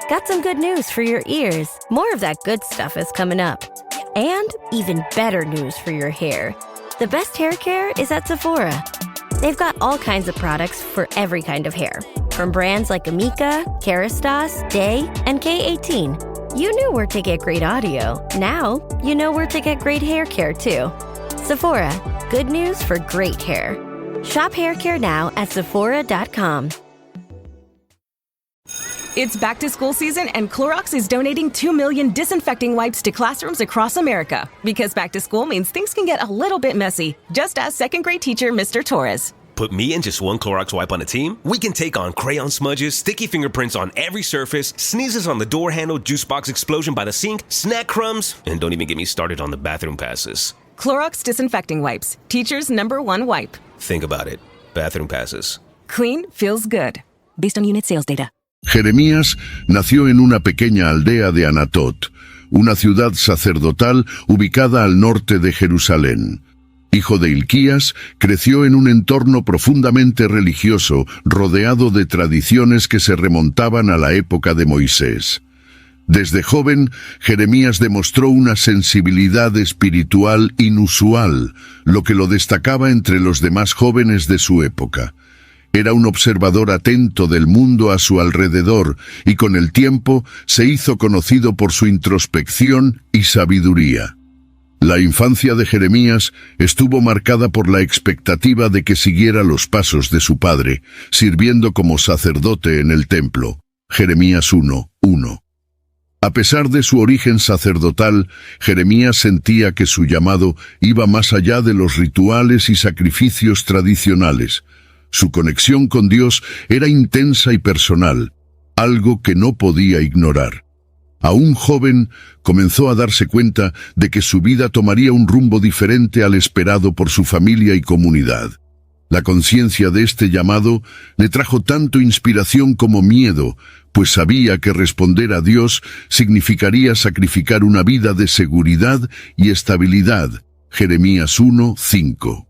got some good news for your ears. More of that good stuff is coming up. And even better news for your hair. The best hair care is at Sephora. They've got all kinds of products for every kind of hair. From brands like Amika, Kerastase, Day, and K18. You knew where to get great audio. Now, you know where to get great hair care too. Sephora, good news for great hair. Shop hair care now at Sephora.com. It's back to school season and Clorox is donating 2 million disinfecting wipes to classrooms across America. Because back to school means things can get a little bit messy. Just ask second grade teacher Mr. Torres. Put me and just one Clorox wipe on a team? We can take on crayon smudges, sticky fingerprints on every surface, sneezes on the door handle, juice box explosion by the sink, snack crumbs, and don't even get me started on the bathroom passes. Clorox disinfecting wipes. Teacher's #1 wipe. Think about it. Bathroom passes. Clean feels good. Based on unit sales data. Jeremías nació en una pequeña aldea de Anatot, una ciudad sacerdotal ubicada al norte de Jerusalén. Hijo de Hilquías, creció en un entorno profundamente religioso, rodeado de tradiciones que se remontaban a la época de Moisés. Desde joven, Jeremías demostró una sensibilidad espiritual inusual, lo que lo destacaba entre los demás jóvenes de su época. Era un observador atento del mundo a su alrededor y con el tiempo se hizo conocido por su introspección y sabiduría. La infancia de Jeremías estuvo marcada por la expectativa de que siguiera los pasos de su padre, sirviendo como sacerdote en el templo. Jeremías 1:1. A pesar de su origen sacerdotal, Jeremías sentía que su llamado iba más allá de los rituales y sacrificios tradicionales. Su conexión con Dios era intensa y personal, algo que no podía ignorar. Aún joven, comenzó a darse cuenta de que su vida tomaría un rumbo diferente al esperado por su familia y comunidad. La conciencia de este llamado le trajo tanto inspiración como miedo, pues sabía que responder a Dios significaría sacrificar una vida de seguridad y estabilidad. Jeremías 1:5.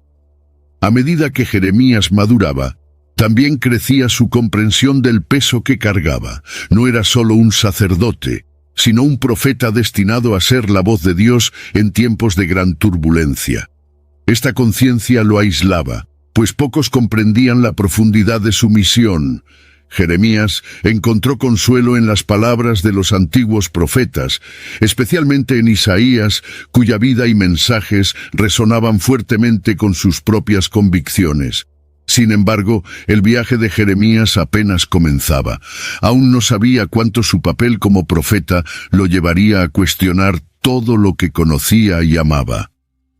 A medida que Jeremías maduraba, también crecía su comprensión del peso que cargaba. No era solo un sacerdote, sino un profeta destinado a ser la voz de Dios en tiempos de gran turbulencia. Esta conciencia lo aislaba, pues pocos comprendían la profundidad de su misión. Jeremías encontró consuelo en las palabras de los antiguos profetas, especialmente en Isaías, cuya vida y mensajes resonaban fuertemente con sus propias convicciones. Sin embargo, el viaje de Jeremías apenas comenzaba. Aún no sabía cuánto su papel como profeta lo llevaría a cuestionar todo lo que conocía y amaba.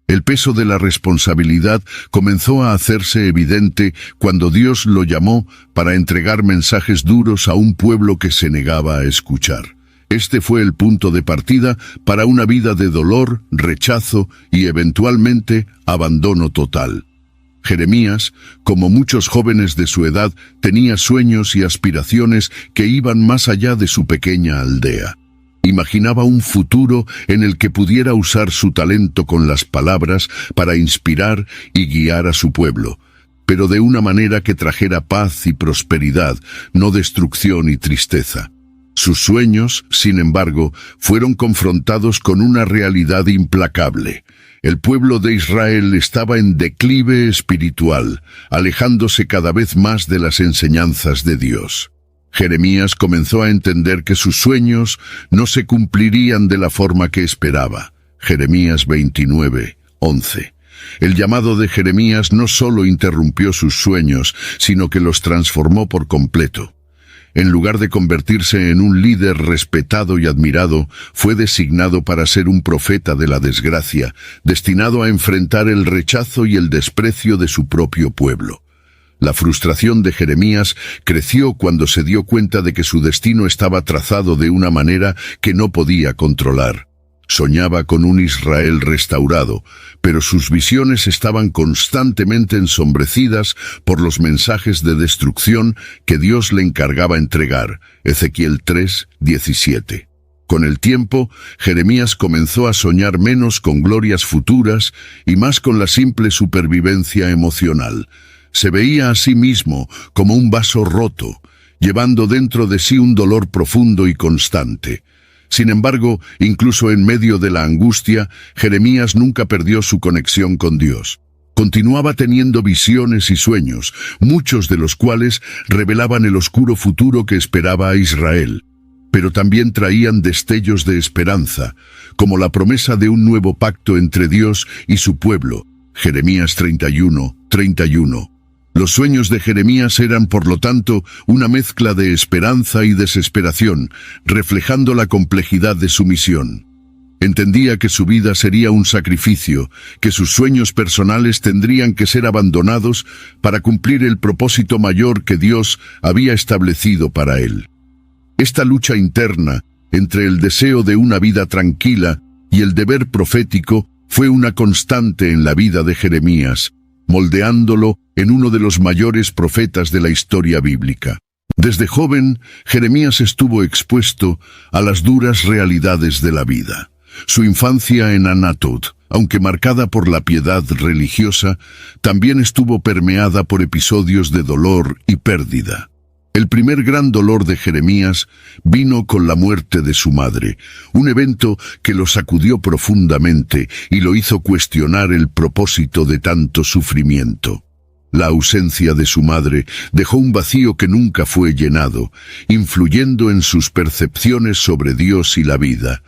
El peso de la responsabilidad comenzó a hacerse evidente cuando Dios lo llamó para entregar mensajes duros a un pueblo que se negaba a escuchar. Este fue el punto de partida para una vida de dolor, rechazo y eventualmente abandono total. Jeremías, como muchos jóvenes de su edad, tenía sueños y aspiraciones que iban más allá de su pequeña aldea. Imaginaba un futuro en el que pudiera usar su talento con las palabras para inspirar y guiar a su pueblo, pero de una manera que trajera paz y prosperidad, no destrucción y tristeza. Sus sueños, sin embargo, fueron confrontados con una realidad implacable. El pueblo de Israel estaba en declive espiritual, alejándose cada vez más de las enseñanzas de Dios. Jeremías comenzó a entender que sus sueños no se cumplirían de la forma que esperaba. Jeremías 29:11. El llamado de Jeremías no solo interrumpió sus sueños, sino que los transformó por completo. En lugar de convertirse en un líder respetado y admirado, fue designado para ser un profeta de la desgracia, destinado a enfrentar el rechazo y el desprecio de su propio pueblo. La frustración de Jeremías creció cuando se dio cuenta de que su destino estaba trazado de una manera que no podía controlar. Soñaba con un Israel restaurado, pero sus visiones estaban constantemente ensombrecidas por los mensajes de destrucción que Dios le encargaba entregar. Ezequiel 3:17. Con el tiempo, Jeremías comenzó a soñar menos con glorias futuras y más con la simple supervivencia emocional. Se veía a sí mismo como un vaso roto, llevando dentro de sí un dolor profundo y constante. Sin embargo, incluso en medio de la angustia, Jeremías nunca perdió su conexión con Dios. Continuaba teniendo visiones y sueños, muchos de los cuales revelaban el oscuro futuro que esperaba a Israel, pero también traían destellos de esperanza, como la promesa de un nuevo pacto entre Dios y su pueblo. Jeremías 31:31. Los sueños de Jeremías eran, por lo tanto, una mezcla de esperanza y desesperación, reflejando la complejidad de su misión. Entendía que su vida sería un sacrificio, que sus sueños personales tendrían que ser abandonados para cumplir el propósito mayor que Dios había establecido para él. Esta lucha interna entre el deseo de una vida tranquila y el deber profético fue una constante en la vida de Jeremías, moldeándolo en uno de los mayores profetas de la historia bíblica. Desde joven, Jeremías estuvo expuesto a las duras realidades de la vida. Su infancia en Anatot, aunque marcada por la piedad religiosa, también estuvo permeada por episodios de dolor y pérdida. El primer gran dolor de Jeremías vino con la muerte de su madre, un evento que lo sacudió profundamente y lo hizo cuestionar el propósito de tanto sufrimiento. La ausencia de su madre dejó un vacío que nunca fue llenado, influyendo en sus percepciones sobre Dios y la vida.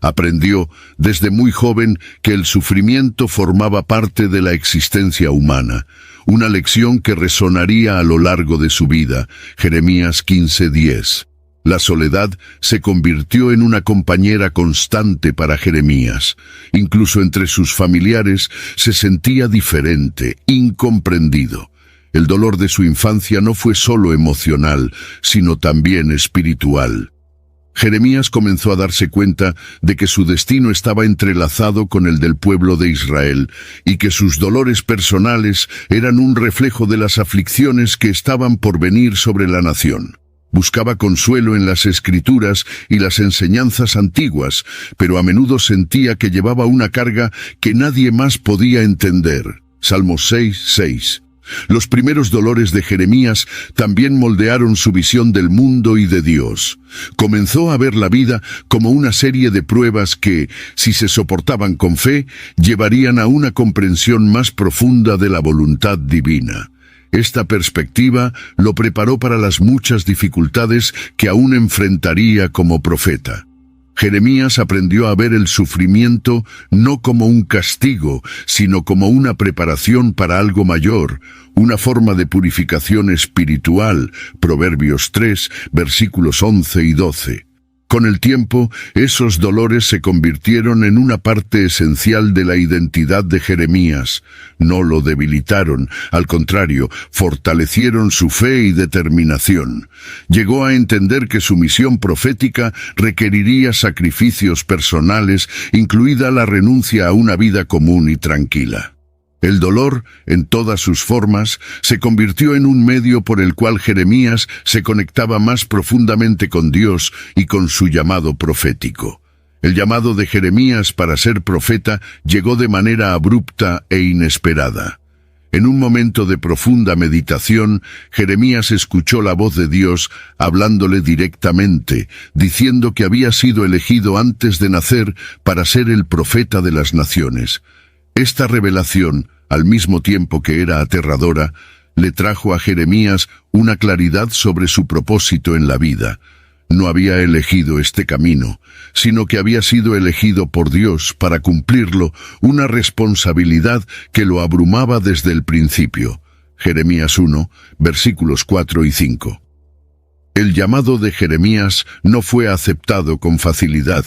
Aprendió desde muy joven que el sufrimiento formaba parte de la existencia humana, una lección que resonaría a lo largo de su vida. Jeremías 15:10. La soledad se convirtió en una compañera constante para Jeremías. Incluso entre sus familiares se sentía diferente, incomprendido. El dolor de su infancia no fue solo emocional, sino también espiritual. Jeremías comenzó a darse cuenta de que su destino estaba entrelazado con el del pueblo de Israel y que sus dolores personales eran un reflejo de las aflicciones que estaban por venir sobre la nación. Buscaba consuelo en las Escrituras y las enseñanzas antiguas, pero a menudo sentía que llevaba una carga que nadie más podía entender. Salmos 6:6. Los primeros dolores de Jeremías también moldearon su visión del mundo y de Dios. Comenzó a ver la vida como una serie de pruebas que, si se soportaban con fe, llevarían a una comprensión más profunda de la voluntad divina. Esta perspectiva lo preparó para las muchas dificultades que aún enfrentaría como profeta. Jeremías aprendió a ver el sufrimiento no como un castigo, sino como una preparación para algo mayor, una forma de purificación espiritual. Proverbios 3, versículos 11 y 12. Con el tiempo, esos dolores se convirtieron en una parte esencial de la identidad de Jeremías. No lo debilitaron, al contrario, fortalecieron su fe y determinación. Llegó a entender que su misión profética requeriría sacrificios personales, incluida la renuncia a una vida común y tranquila. El dolor, en todas sus formas, se convirtió en un medio por el cual Jeremías se conectaba más profundamente con Dios y con su llamado profético. El llamado de Jeremías para ser profeta llegó de manera abrupta e inesperada. En un momento de profunda meditación, Jeremías escuchó la voz de Dios hablándole directamente, diciendo que había sido elegido antes de nacer para ser el profeta de las naciones. Esta revelación, al mismo tiempo que era aterradora, le trajo a Jeremías una claridad sobre su propósito en la vida. No había elegido este camino, sino que había sido elegido por Dios para cumplirlo, una responsabilidad que lo abrumaba desde el principio. Jeremías 1, versículos 4 y 5. El llamado de Jeremías no fue aceptado con facilidad.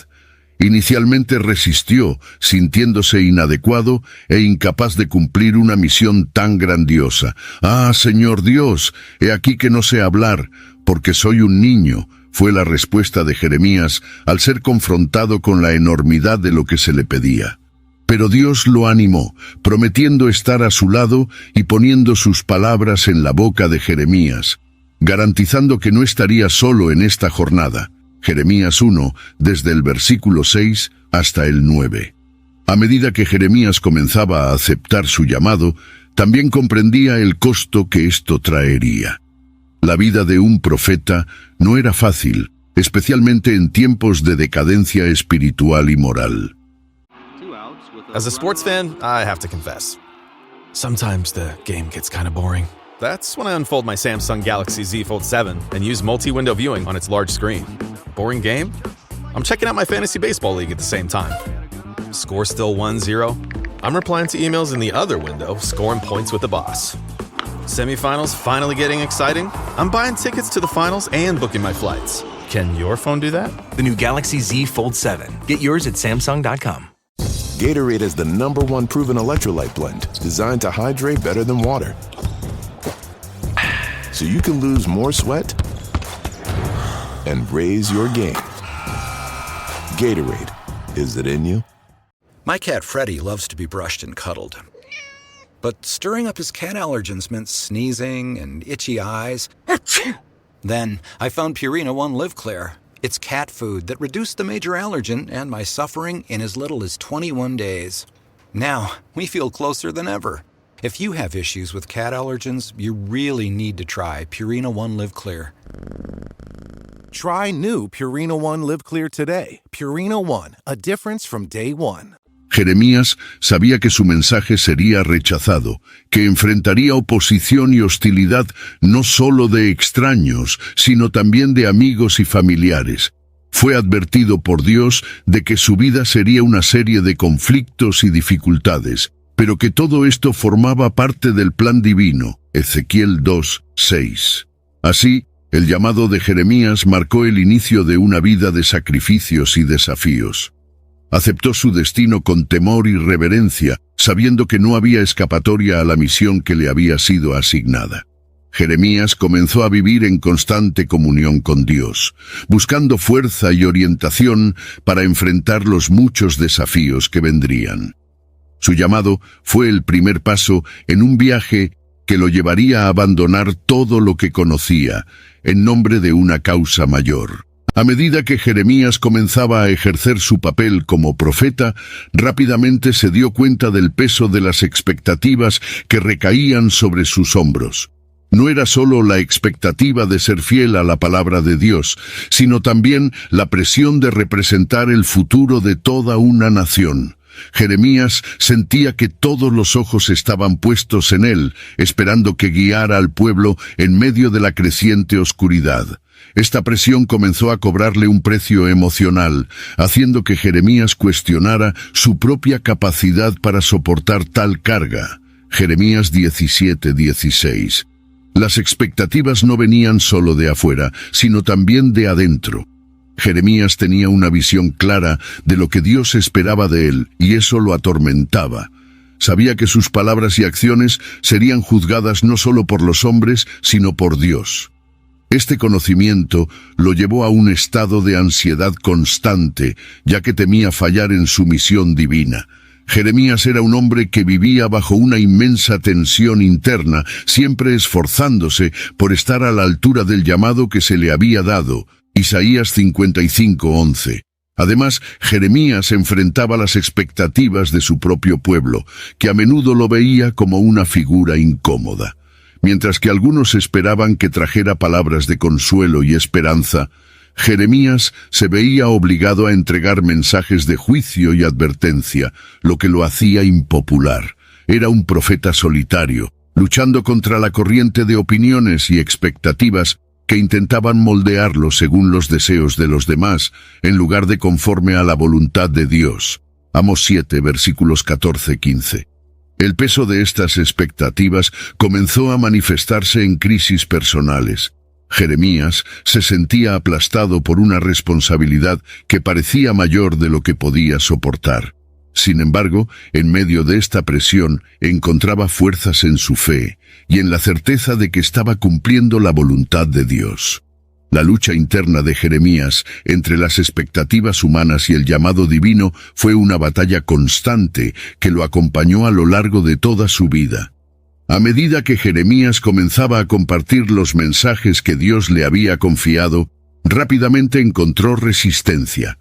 Inicialmente resistió, sintiéndose inadecuado e incapaz de cumplir una misión tan grandiosa. «Ah, Señor Dios, he aquí que no sé hablar, porque soy un niño», fue la respuesta de Jeremías al ser confrontado con la enormidad de lo que se le pedía. Pero Dios lo animó, prometiendo estar a su lado y poniendo sus palabras en la boca de Jeremías, garantizando que no estaría solo en esta jornada. Jeremías 1, desde el versículo 6 hasta el 9. A medida que Jeremías comenzaba a aceptar su llamado, también comprendía el costo que esto traería. La vida de un profeta no era fácil, especialmente en tiempos de decadencia espiritual y moral. As a sports fan, I have to confess. Sometimes the game gets kind of boring. That's when I unfold my Samsung Galaxy Z Fold 7 and use multi-window viewing on its large screen. Boring game? I'm checking out my fantasy baseball league at the same time. Score still 1-0? I'm replying to emails in the other window, scoring points with the boss. Semifinals finally getting exciting? I'm buying tickets to the finals and booking my flights. Can your phone do that? The new Galaxy Z Fold 7. Get yours at Samsung.com. Gatorade is the #1 proven electrolyte blend designed to hydrate better than water. So you can lose more sweat and raise your game. Gatorade, is it in you? My cat Freddie loves to be brushed and cuddled. But stirring up his cat allergens meant sneezing and itchy eyes. Then I found Purina One Live Clear. It's cat food that reduced the major allergen and my suffering in as little as 21 days. Now, we feel closer than ever. If you have issues with cat allergens, you really need to try Purina One Live Clear. Try new Purina One Live Clear today. Purina One, a difference from day one. Jeremías sabía que su mensaje sería rechazado, que enfrentaría oposición y hostilidad no solo de extraños, sino también de amigos y familiares. Fue advertido por Dios de que su vida sería una serie de conflictos y dificultades, pero que todo esto formaba parte del plan divino. Ezequiel 2:6. Así, el llamado de Jeremías marcó el inicio de una vida de sacrificios y desafíos. Aceptó su destino con temor y reverencia, sabiendo que no había escapatoria a la misión que le había sido asignada. Jeremías comenzó a vivir en constante comunión con Dios, buscando fuerza y orientación para enfrentar los muchos desafíos que vendrían. Su llamado fue el primer paso en un viaje que lo llevaría a abandonar todo lo que conocía, en nombre de una causa mayor. A medida que Jeremías comenzaba a ejercer su papel como profeta, rápidamente se dio cuenta del peso de las expectativas que recaían sobre sus hombros. No era solo la expectativa de ser fiel a la palabra de Dios, sino también la presión de representar el futuro de toda una nación. Jeremías sentía que todos los ojos estaban puestos en él, esperando que guiara al pueblo en medio de la creciente oscuridad. Esta presión comenzó a cobrarle un precio emocional, haciendo que Jeremías cuestionara su propia capacidad para soportar tal carga. Jeremías 17:16. Las expectativas no venían solo de afuera, sino también de adentro. Jeremías tenía una visión clara de lo que Dios esperaba de él, y eso lo atormentaba. Sabía que sus palabras y acciones serían juzgadas no solo por los hombres, sino por Dios. Este conocimiento lo llevó a un estado de ansiedad constante, ya que temía fallar en su misión divina. Jeremías era un hombre que vivía bajo una inmensa tensión interna, siempre esforzándose por estar a la altura del llamado que se le había dado. Isaías 55:11. Además, Jeremías enfrentaba las expectativas de su propio pueblo, que a menudo lo veía como una figura incómoda. Mientras que algunos esperaban que trajera palabras de consuelo y esperanza, Jeremías se veía obligado a entregar mensajes de juicio y advertencia, lo que lo hacía impopular. Era un profeta solitario, luchando contra la corriente de opiniones y expectativas que intentaban moldearlo según los deseos de los demás, en lugar de conforme a la voluntad de Dios. Amós 7, versículos 14-15. El peso de estas expectativas comenzó a manifestarse en crisis personales. Jeremías se sentía aplastado por una responsabilidad que parecía mayor de lo que podía soportar. Sin embargo, en medio de esta presión, encontraba fuerzas en su fe y en la certeza de que estaba cumpliendo la voluntad de Dios. La lucha interna de Jeremías entre las expectativas humanas y el llamado divino fue una batalla constante que lo acompañó a lo largo de toda su vida. A medida que Jeremías comenzaba a compartir los mensajes que Dios le había confiado, rápidamente encontró resistencia.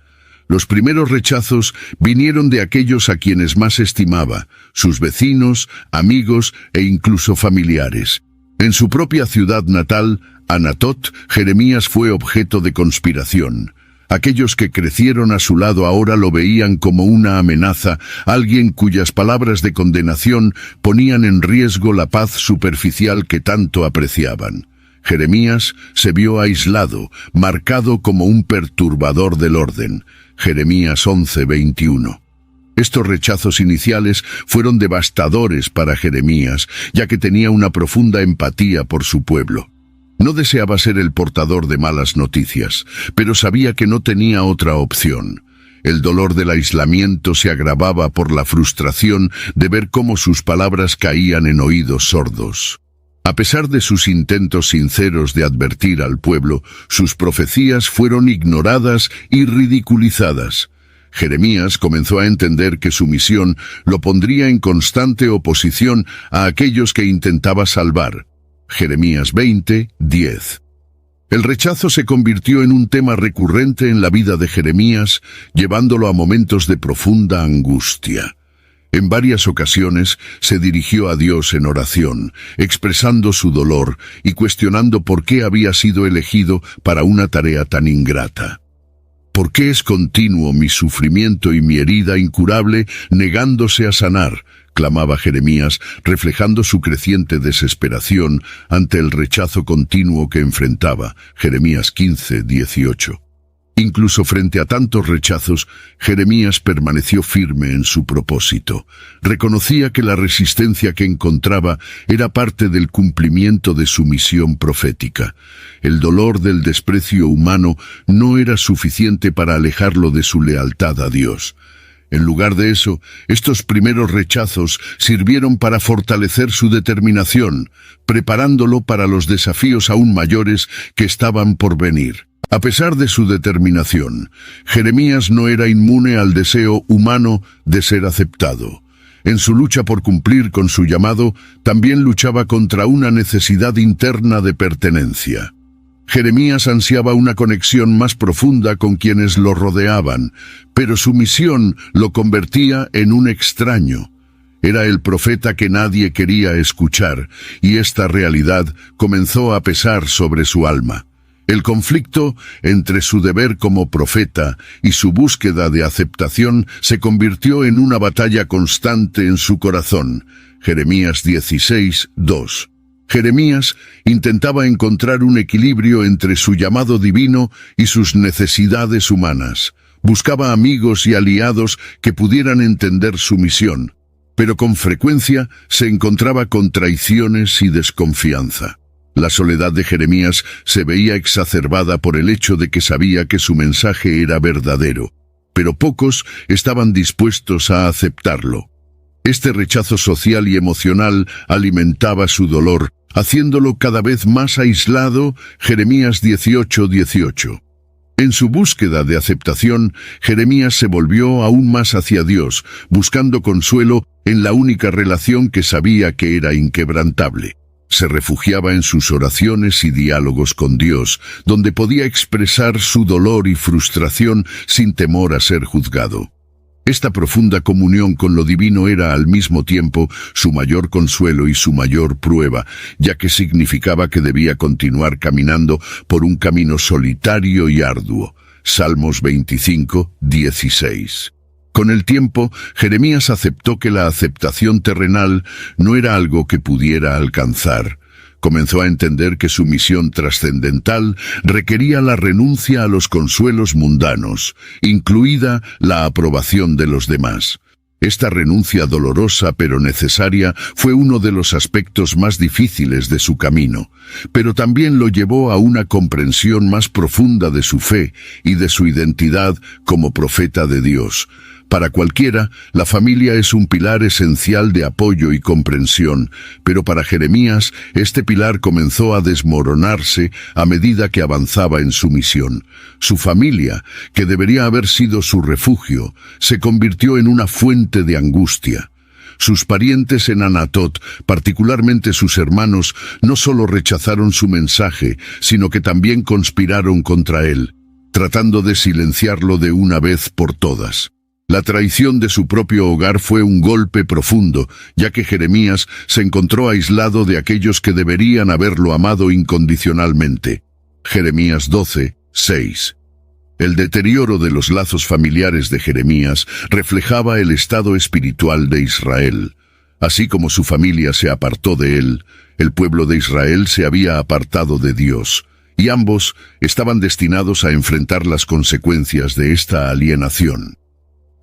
Los primeros rechazos vinieron de aquellos a quienes más estimaba, sus vecinos, amigos e incluso familiares. En su propia ciudad natal, Anatot, Jeremías fue objeto de conspiración. Aquellos que crecieron a su lado ahora lo veían como una amenaza, alguien cuyas palabras de condenación ponían en riesgo la paz superficial que tanto apreciaban. Jeremías se vio aislado, marcado como un perturbador del orden. Jeremías 11:21. Estos rechazos iniciales fueron devastadores para Jeremías, ya que tenía una profunda empatía por su pueblo. No deseaba ser el portador de malas noticias, pero sabía que no tenía otra opción. El dolor del aislamiento se agravaba por la frustración de ver cómo sus palabras caían en oídos sordos. A pesar de sus intentos sinceros de advertir al pueblo, sus profecías fueron ignoradas y ridiculizadas. Jeremías comenzó a entender que su misión lo pondría en constante oposición a aquellos que intentaba salvar. Jeremías 20:10. El rechazo se convirtió en un tema recurrente en la vida de Jeremías, llevándolo a momentos de profunda angustia. En varias ocasiones se dirigió a Dios en oración, expresando su dolor y cuestionando por qué había sido elegido para una tarea tan ingrata. ¿Por qué es continuo mi sufrimiento y mi herida incurable negándose a sanar?, clamaba Jeremías, reflejando su creciente desesperación ante el rechazo continuo que enfrentaba. Jeremías 15:18. Incluso frente a tantos rechazos, Jeremías permaneció firme en su propósito. Reconocía que la resistencia que encontraba era parte del cumplimiento de su misión profética. El dolor del desprecio humano no era suficiente para alejarlo de su lealtad a Dios. En lugar de eso, estos primeros rechazos sirvieron para fortalecer su determinación, preparándolo para los desafíos aún mayores que estaban por venir. A pesar de su determinación, Jeremías no era inmune al deseo humano de ser aceptado. En su lucha por cumplir con su llamado, también luchaba contra una necesidad interna de pertenencia. Jeremías ansiaba una conexión más profunda con quienes lo rodeaban, pero su misión lo convertía en un extraño. Era el profeta que nadie quería escuchar, y esta realidad comenzó a pesar sobre su alma. El conflicto entre su deber como profeta y su búsqueda de aceptación se convirtió en una batalla constante en su corazón. Jeremías 16:2. Jeremías intentaba encontrar un equilibrio entre su llamado divino y sus necesidades humanas. Buscaba amigos y aliados que pudieran entender su misión, pero con frecuencia se encontraba con traiciones y desconfianza. La soledad de Jeremías se veía exacerbada por el hecho de que sabía que su mensaje era verdadero, pero pocos estaban dispuestos a aceptarlo. Este rechazo social y emocional alimentaba su dolor, haciéndolo cada vez más aislado. Jeremías 18:18. En su búsqueda de aceptación, Jeremías se volvió aún más hacia Dios, buscando consuelo en la única relación que sabía que era inquebrantable. Se refugiaba en sus oraciones y diálogos con Dios, donde podía expresar su dolor y frustración sin temor a ser juzgado. Esta profunda comunión con lo divino era al mismo tiempo su mayor consuelo y su mayor prueba, ya que significaba que debía continuar caminando por un camino solitario y arduo. Salmos 25:16. Con el tiempo, Jeremías aceptó que la aceptación terrenal no era algo que pudiera alcanzar. Comenzó a entender que su misión trascendental requería la renuncia a los consuelos mundanos, incluida la aprobación de los demás. Esta renuncia dolorosa pero necesaria fue uno de los aspectos más difíciles de su camino, pero también lo llevó a una comprensión más profunda de su fe y de su identidad como profeta de Dios. Para cualquiera, la familia es un pilar esencial de apoyo y comprensión, pero para Jeremías, este pilar comenzó a desmoronarse a medida que avanzaba en su misión. Su familia, que debería haber sido su refugio, se convirtió en una fuente de angustia. Sus parientes en Anatot, particularmente sus hermanos, no solo rechazaron su mensaje, sino que también conspiraron contra él, tratando de silenciarlo de una vez por todas. La traición de su propio hogar fue un golpe profundo, ya que Jeremías se encontró aislado de aquellos que deberían haberlo amado incondicionalmente. Jeremías 12:6. El deterioro de los lazos familiares de Jeremías reflejaba el estado espiritual de Israel. Así como su familia se apartó de él, el pueblo de Israel se había apartado de Dios, y ambos estaban destinados a enfrentar las consecuencias de esta alienación.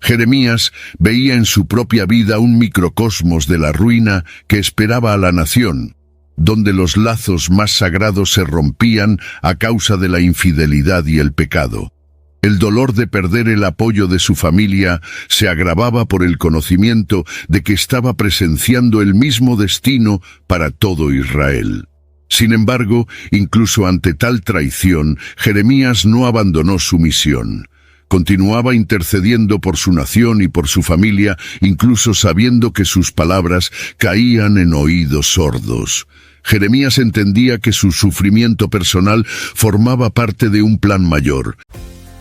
Jeremías veía en su propia vida un microcosmos de la ruina que esperaba a la nación, donde los lazos más sagrados se rompían a causa de la infidelidad y el pecado. El dolor de perder el apoyo de su familia se agravaba por el conocimiento de que estaba presenciando el mismo destino para todo Israel. Sin embargo, incluso ante tal traición, Jeremías no abandonó su misión. Continuaba intercediendo por su nación y por su familia, incluso sabiendo que sus palabras caían en oídos sordos. Jeremías entendía que su sufrimiento personal formaba parte de un plan mayor.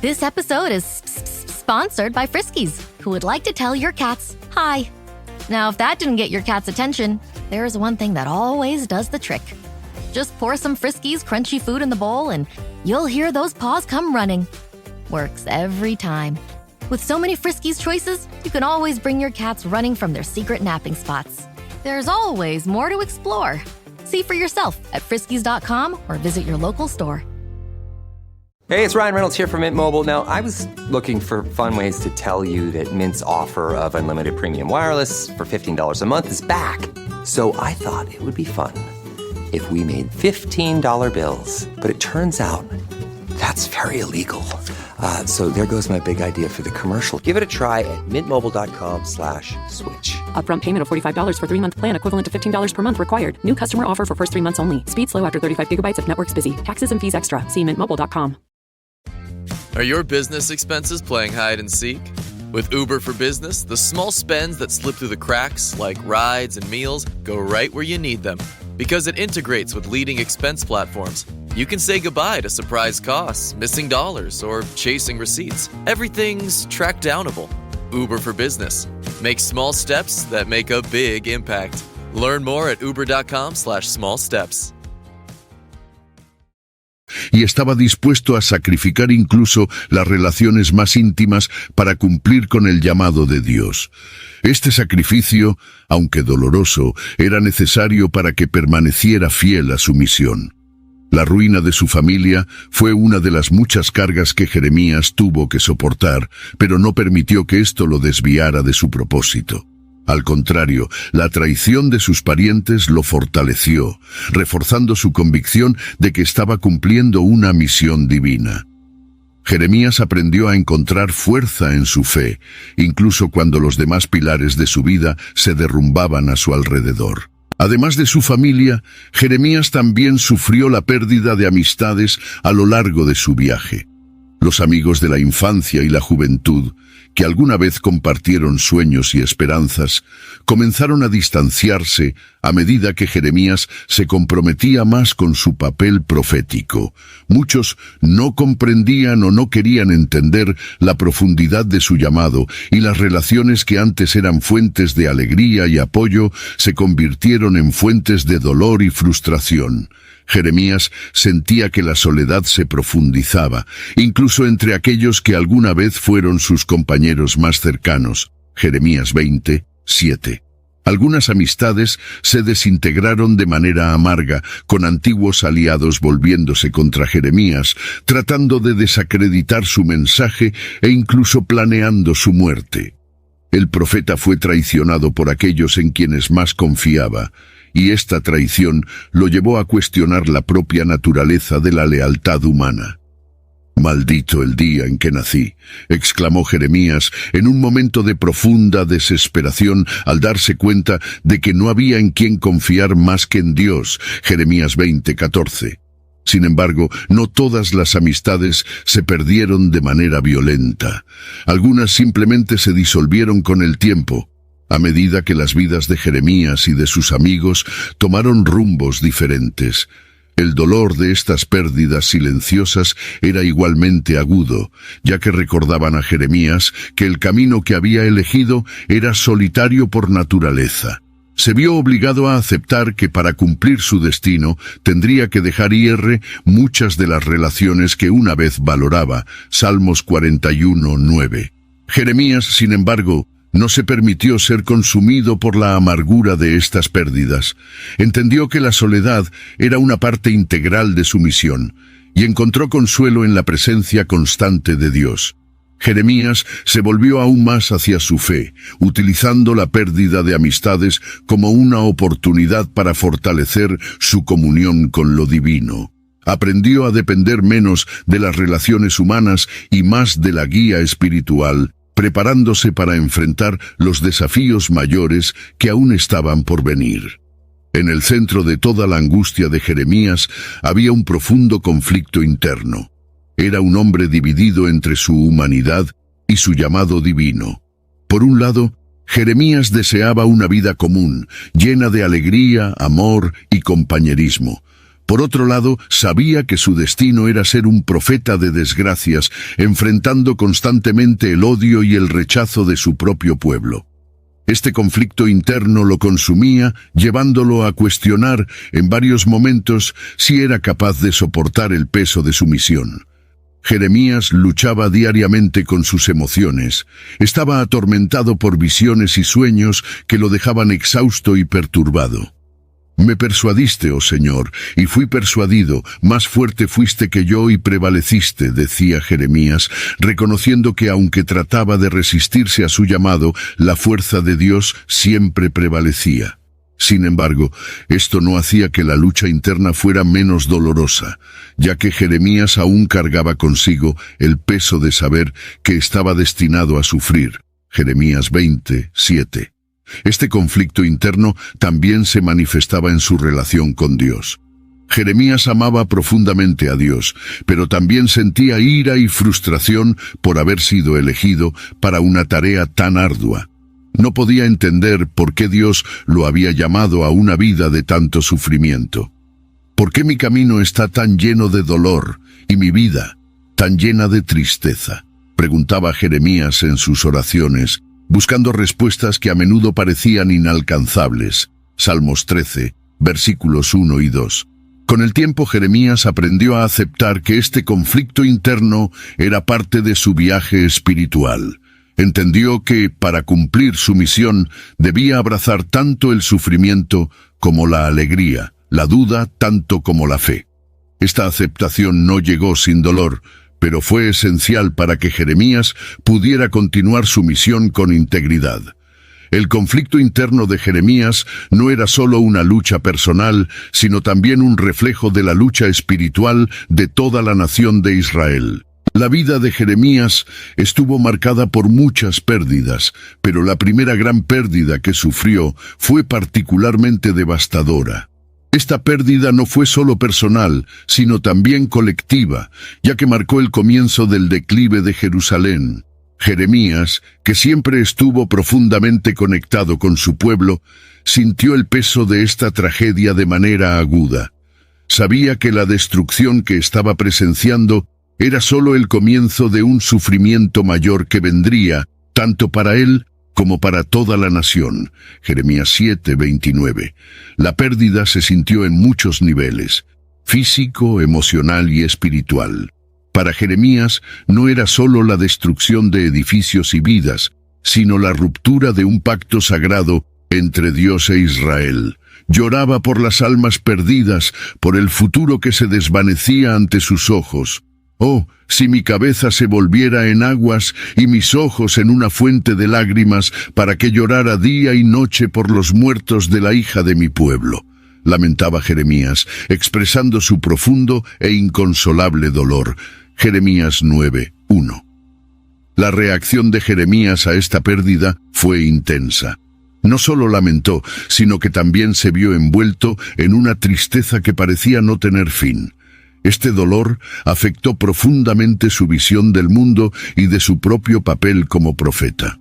This episode is sponsored by Friskies, who would like to tell your cats hi. Now, if that didn't get your cat's attention, there's one thing that always does the trick. Just pour some Friskies crunchy food in the bowl and you'll hear those paws come running. Works every time. With so many Friskies choices, you can always bring your cats running from their secret napping spots. There's always more to explore. See for yourself at Friskies.com or visit your local store. Hey, it's Ryan Reynolds here from Mint Mobile. Now, I was looking for fun ways to tell you that Mint's offer of unlimited premium wireless for $15 a month is back. So I thought it would be fun if we made $15 bills. But it turns out that's very illegal. So there goes my big idea for the commercial. Give it a try at mintmobile.com/switch. Upfront payment of $45 for 3-month plan, equivalent to $15 per month required. New customer offer for first 3 months only. Speed slow after 35 gigabytes if network's busy. Taxes and fees extra. See mintmobile.com. Are your business expenses playing hide and seek? With Uber for Business, the small spends that slip through the cracks, like rides and meals, go right where you need them. Because it integrates with leading expense platforms, you can say goodbye to surprise costs, missing dollars, or chasing receipts. Everything's track downable. Uber for Business. Make small steps that make a big impact. Learn more at uber.com/smallsteps. Y estaba dispuesto a sacrificar incluso las relaciones más íntimas para cumplir con el llamado de Dios. Este sacrificio, aunque doloroso, era necesario para que permaneciera fiel a su misión. La ruina de su familia fue una de las muchas cargas que Jeremías tuvo que soportar, pero no permitió que esto lo desviara de su propósito. Al contrario, la traición de sus parientes lo fortaleció, reforzando su convicción de que estaba cumpliendo una misión divina. Jeremías aprendió a encontrar fuerza en su fe, incluso cuando los demás pilares de su vida se derrumbaban a su alrededor. Además de su familia, Jeremías también sufrió la pérdida de amistades a lo largo de su viaje. Los amigos de la infancia y la juventud, que alguna vez compartieron sueños y esperanzas, comenzaron a distanciarse a medida que Jeremías se comprometía más con su papel profético. Muchos no comprendían o no querían entender la profundidad de su llamado, y las relaciones que antes eran fuentes de alegría y apoyo se convirtieron en fuentes de dolor y frustración. Jeremías sentía que la soledad se profundizaba, incluso entre aquellos que alguna vez fueron sus compañeros más cercanos. Jeremías 20:7. Algunas amistades se desintegraron de manera amarga, con antiguos aliados volviéndose contra Jeremías, tratando de desacreditar su mensaje e incluso planeando su muerte. El profeta fue traicionado por aquellos en quienes más confiaba, y esta traición lo llevó a cuestionar la propia naturaleza de la lealtad humana. «Maldito el día en que nací», exclamó Jeremías en un momento de profunda desesperación al darse cuenta de que no había en quien confiar más que en Dios. Jeremías 20:14. Sin embargo, no todas las amistades se perdieron de manera violenta. Algunas simplemente se disolvieron con el tiempo, a medida que las vidas de Jeremías y de sus amigos tomaron rumbos diferentes. El dolor de estas pérdidas silenciosas era igualmente agudo, ya que recordaban a Jeremías que el camino que había elegido era solitario por naturaleza. Se vio obligado a aceptar que para cumplir su destino tendría que dejar ir muchas de las relaciones que una vez valoraba. Salmos 41:9. Jeremías, sin embargo, no se permitió ser consumido por la amargura de estas pérdidas. Entendió que la soledad era una parte integral de su misión, y encontró consuelo en la presencia constante de Dios. Jeremías se volvió aún más hacia su fe, utilizando la pérdida de amistades como una oportunidad para fortalecer su comunión con lo divino. Aprendió a depender menos de las relaciones humanas y más de la guía espiritual, preparándose para enfrentar los desafíos mayores que aún estaban por venir. En el centro de toda la angustia de Jeremías había un profundo conflicto interno. Era un hombre dividido entre su humanidad y su llamado divino. Por un lado, Jeremías deseaba una vida común, llena de alegría, amor y compañerismo. Por otro lado, sabía que su destino era ser un profeta de desgracias, enfrentando constantemente el odio y el rechazo de su propio pueblo. Este conflicto interno lo consumía, llevándolo a cuestionar en varios momentos si era capaz de soportar el peso de su misión. Jeremías luchaba diariamente con sus emociones. Estaba atormentado por visiones y sueños que lo dejaban exhausto y perturbado. Me persuadiste, oh Señor, y fui persuadido, más fuerte fuiste que yo y prevaleciste, decía Jeremías, reconociendo que aunque trataba de resistirse a su llamado, la fuerza de Dios siempre prevalecía. Sin embargo, esto no hacía que la lucha interna fuera menos dolorosa, ya que Jeremías aún cargaba consigo el peso de saber que estaba destinado a sufrir. Jeremías 20:7. Este conflicto interno también se manifestaba en su relación con Dios. Jeremías amaba profundamente a Dios, pero también sentía ira y frustración por haber sido elegido para una tarea tan ardua. No podía entender por qué Dios lo había llamado a una vida de tanto sufrimiento. ¿Por qué mi camino está tan lleno de dolor y mi vida tan llena de tristeza?, preguntaba Jeremías en sus oraciones, buscando respuestas que a menudo parecían inalcanzables. Salmos 13, versículos 1 y 2. Con el tiempo Jeremías aprendió a aceptar que este conflicto interno era parte de su viaje espiritual. Entendió que, para cumplir su misión, debía abrazar tanto el sufrimiento como la alegría, la duda tanto como la fe. Esta aceptación no llegó sin dolor, pero fue esencial para que Jeremías pudiera continuar su misión con integridad. El conflicto interno de Jeremías no era solo una lucha personal, sino también un reflejo de la lucha espiritual de toda la nación de Israel. La vida de Jeremías estuvo marcada por muchas pérdidas, pero la primera gran pérdida que sufrió fue particularmente devastadora. Esta pérdida no fue solo personal, sino también colectiva, ya que marcó el comienzo del declive de Jerusalén. Jeremías, que siempre estuvo profundamente conectado con su pueblo, sintió el peso de esta tragedia de manera aguda. Sabía que la destrucción que estaba presenciando era solo el comienzo de un sufrimiento mayor que vendría, tanto para él como para toda la nación. Jeremías 7:29. La pérdida se sintió en muchos niveles: físico, emocional y espiritual. Para Jeremías no era solo la destrucción de edificios y vidas, sino la ruptura de un pacto sagrado entre Dios e Israel. Lloraba por las almas perdidas, por el futuro que se desvanecía ante sus ojos. Oh, si mi cabeza se volviera en aguas y mis ojos en una fuente de lágrimas, para que llorara día y noche por los muertos de la hija de mi pueblo, lamentaba Jeremías, expresando su profundo e inconsolable dolor. Jeremías 9:1. La reacción de Jeremías a esta pérdida fue intensa. No solo lamentó, sino que también se vio envuelto en una tristeza que parecía no tener fin. Este dolor afectó profundamente su visión del mundo y de su propio papel como profeta.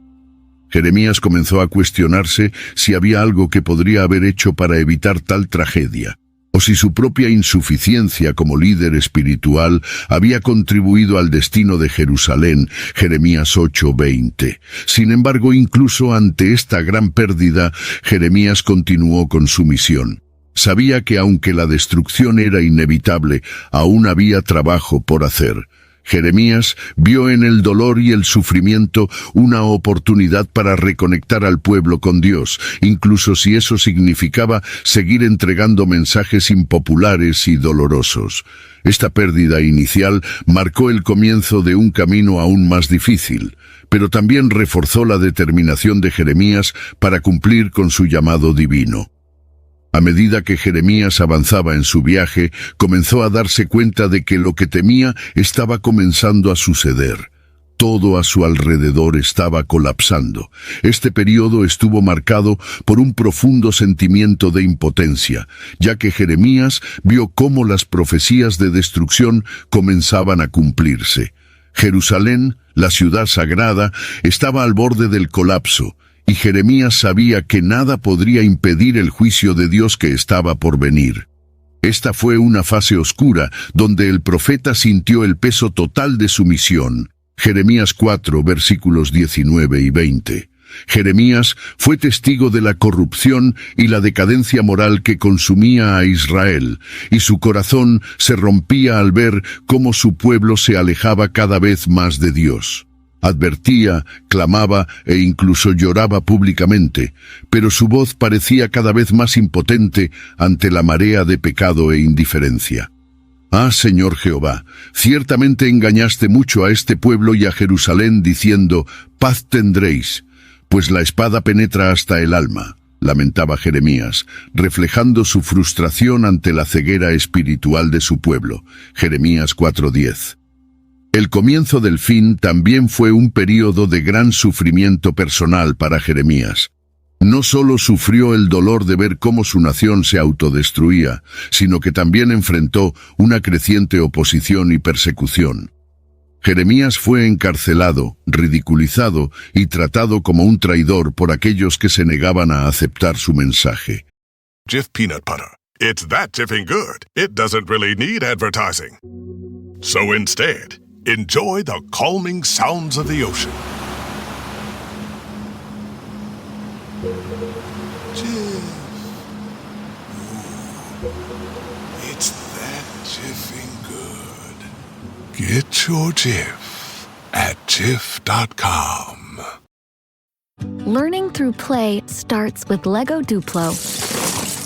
Jeremías comenzó a cuestionarse si había algo que podría haber hecho para evitar tal tragedia. o si su propia insuficiencia como líder espiritual había contribuido al destino de Jerusalén, Jeremías 8:20. Sin embargo, incluso ante esta gran pérdida, Jeremías continuó con su misión. Sabía que aunque la destrucción era inevitable, aún había trabajo por hacer. Jeremías vio en el dolor y el sufrimiento una oportunidad para reconectar al pueblo con Dios, incluso si eso significaba seguir entregando mensajes impopulares y dolorosos. Esta pérdida inicial marcó el comienzo de un camino aún más difícil, pero también reforzó la determinación de Jeremías para cumplir con su llamado divino. A medida que Jeremías avanzaba en su viaje, comenzó a darse cuenta de que lo que temía estaba comenzando a suceder. Todo a su alrededor estaba colapsando. Este periodo estuvo marcado por un profundo sentimiento de impotencia, ya que Jeremías vio cómo las profecías de destrucción comenzaban a cumplirse. Jerusalén, la ciudad sagrada, estaba al borde del colapso, y Jeremías sabía que nada podría impedir el juicio de Dios que estaba por venir. Esta fue una fase oscura, donde el profeta sintió el peso total de su misión. Jeremías 4, versículos 19 y 20. Jeremías fue testigo de la corrupción y la decadencia moral que consumía a Israel, y su corazón se rompía al ver cómo su pueblo se alejaba cada vez más de Dios. Advertía, clamaba e incluso lloraba públicamente, pero su voz parecía cada vez más impotente ante la marea de pecado e indiferencia. Ah, Señor Jehová, ciertamente engañaste mucho a este pueblo y a Jerusalén diciendo, paz tendréis, pues la espada penetra hasta el alma, lamentaba Jeremías, reflejando su frustración ante la ceguera espiritual de su pueblo. Jeremías 4:10. El comienzo del fin también fue un período de gran sufrimiento personal para Jeremías. No solo sufrió el dolor de ver cómo su nación se autodestruía, sino que también enfrentó una creciente oposición y persecución. Jeremías fue encarcelado, ridiculizado y tratado como un traidor por aquellos que se negaban a aceptar su mensaje. Jif peanut butter. It's that jiffing good. It doesn't really need advertising. So instead, enjoy the calming sounds of the ocean. Jif. Ooh, it's that jiffing good. Get your Jif at jif.com. Learning through play starts with Lego Duplo.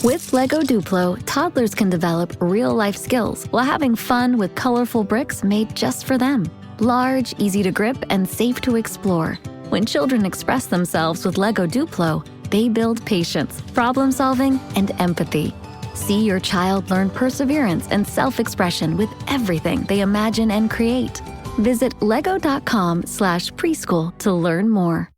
With Lego Duplo, toddlers can develop real-life skills while having fun with colorful bricks made just for them. Large, easy to grip, and safe to explore. When children express themselves with Lego Duplo, they build patience, problem-solving, and empathy. See your child learn perseverance and self-expression with everything they imagine and create. Visit lego.com/preschool to learn more.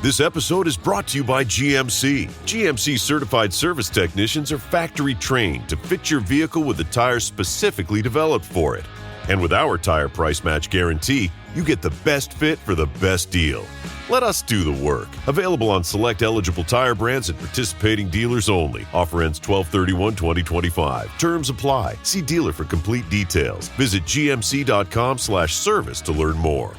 This episode is brought to you by GMC. GMC certified service technicians are factory trained to fit your vehicle with the tires specifically developed for it. And with our tire price match guarantee, you get the best fit for the best deal. Let us do the work. Available on select eligible tire brands at participating dealers only. Offer ends 12/31/2025. Terms apply. See dealer for complete details. Visit gmc.com/service to learn more.